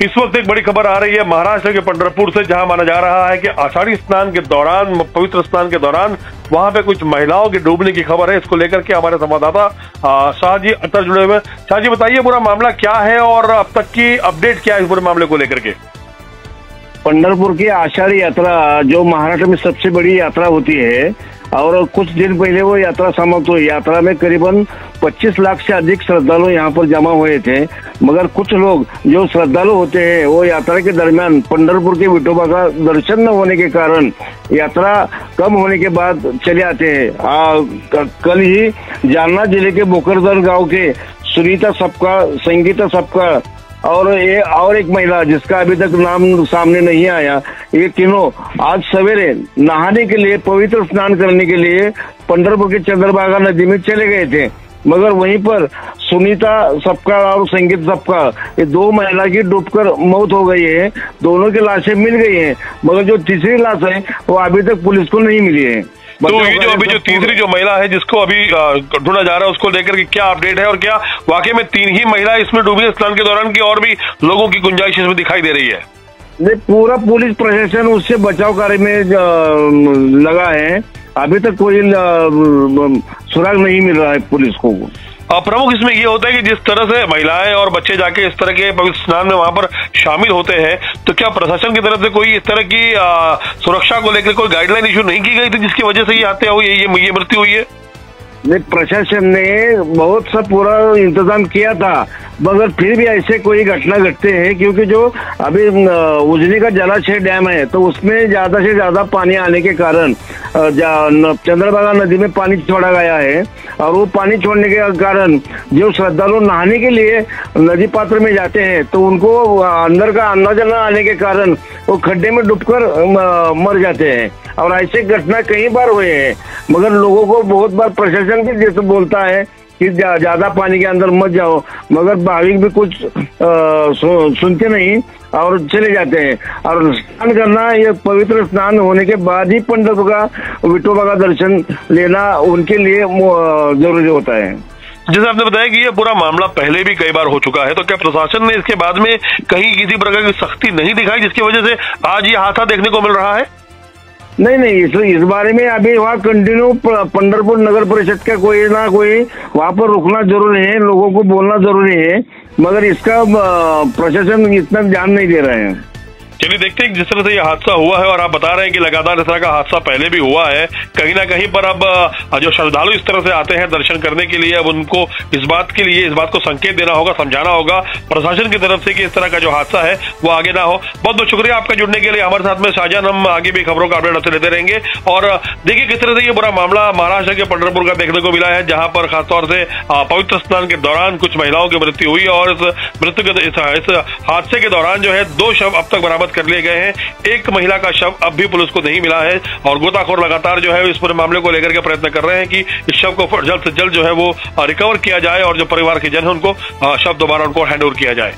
इस वक्त एक बड़ी खबर आ रही है महाराष्ट्र के पंढरपुर से, जहां माना जा रहा है कि आषाढ़ी स्नान के दौरान, पवित्र स्नान के दौरान वहां पे कुछ महिलाओं के डूबने की खबर है। इसको लेकर के हमारे संवाददाता शाहजी अतर जुड़े हुए। शाहजी, बताइए पूरा मामला क्या है और अब तक की अपडेट क्या है इस पूरे मामले को लेकर के? पंढरपुर की आषाढ़ी यात्रा जो महाराष्ट्र में सबसे बड़ी यात्रा होती है और कुछ दिन पहले वो यात्रा समाप्त हुई। यात्रा में करीबन 25 लाख से अधिक श्रद्धालु यहाँ पर जमा हुए थे, मगर कुछ लोग जो श्रद्धालु होते हैं वो यात्रा के दरमियान पंढरपुर के विठोबा का दर्शन न होने के कारण यात्रा कम होने के बाद चले आते हैं। कल ही जालना जिले के बोकरदर गांव के सुनीता सबका, संगीता सबका और एक महिला जिसका अभी तक नाम सामने नहीं आया, ये तीनों आज सवेरे नहाने के लिए, पवित्र स्नान करने के लिए पंढरपुर के चंद्रभागा नदी में चले गए थे। मगर वहीं पर सुनीता सबका और संगीत सबका, ये दो महिला की डूबकर मौत हो गई है। दोनों की लाशें मिल गई हैं, मगर जो तीसरी लाश है वो अभी तक पुलिस को नहीं मिली है। तो ये जो तीसरी जो महिला है जिसको अभी ढूंढा जा रहा है, उसको लेकर के क्या अपडेट है और क्या वाकई में 3 ही महिला इसमें डूबी है स्नान के दौरान की और भी लोगों की गुंजाइश इसमें दिखाई दे रही है? पूरा पुलिस प्रशासन उससे बचाव कार्य में लगा है। अभी तक कोई सुराग नहीं मिल रहा है पुलिस को। प्रमुख इसमें ये होता है कि जिस तरह से महिलाएं और बच्चे जाके इस तरह के पवित्र स्नान में वहां पर शामिल होते हैं, तो क्या प्रशासन की तरफ से कोई इस तरह की सुरक्षा को लेकर कोई गाइडलाइन इशू नहीं की गई थी जिसकी वजह से ये हत्या हुई है, ये मृत्यु हुई है? प्रशासन ने बहुत सा पूरा इंतजाम किया था, मगर फिर भी ऐसे कोई घटना घटते हैं क्योंकि जो अभी उजनी का जलाशय डैम है तो उसमें ज्यादा से ज्यादा पानी आने के कारण चंद्रभागा नदी में पानी छोड़ा गया है और वो पानी छोड़ने के कारण जो श्रद्धालु नहाने के लिए नदी पात्र में जाते हैं तो उनको अंदर का अंदाजा न आने के कारण वो खड्डे में डूबकर मर जाते हैं। और ऐसे घटना कई बार हुए हैं, मगर लोगों को बहुत बार प्रशासन भी जैसे बोलता है कि ज्यादा पानी के अंदर मत जाओ, मगर भाविक भी कुछ सुनते नहीं और चले जाते हैं। और स्नान करना, ये पवित्र स्नान होने के बाद ही पंढरपुर का विठोबा का दर्शन लेना उनके लिए जरूरी होता है। जैसे आपने बताया कि ये पूरा मामला पहले भी कई बार हो चुका है, तो क्या प्रशासन ने इसके बाद में कहीं किसी प्रकार की सख्ती नहीं दिखाई जिसकी वजह से आज ये हादसा देखने को मिल रहा है? नहीं, इस बारे में अभी वहाँ कंटिन्यू पंढरपुर नगर परिषद का कोई ना कोई वहाँ पर रुकना जरूरी है, लोगों को बोलना जरूरी है, मगर इसका प्रशासन इतना ध्यान नहीं दे रहे हैं। चलिए देखते हैं जिस तरह से ये हादसा हुआ है, और आप बता रहे हैं कि लगातार इस तरह का हादसा पहले भी हुआ है, कहीं ना कहीं पर अब जो श्रद्धालु इस तरह से आते हैं दर्शन करने के लिए, अब उनको इस बात को संकेत देना होगा, समझाना होगा प्रशासन की तरफ से कि इस तरह का जो हादसा है वो आगे ना हो। बहुत बहुत शुक्रिया आपका जुड़ने के लिए हमारे साथ में शाहजहां। हम आगे भी खबरों का अपडेट लेते रहेंगे और देखिए किस तरह से ये बुरा मामला महाराष्ट्र के पंढरपुर का देखने को मिला है, जहां पर खासतौर से पवित्र स्नान के दौरान कुछ महिलाओं की मृत्यु हुई और इस हादसे के दौरान जो है 2 शव अब तक बरामद कर लिए गए हैं। एक महिला का शव अब भी पुलिस को नहीं मिला है और गोताखोर लगातार जो है इस पूरे मामले को लेकर के प्रयत्न कर रहे हैं कि इस शव को जल्द से जल्द जो है वो रिकवर किया जाए और जो परिवार के जन है उनको शव दोबारा उनको हैंड ओवर किया जाए।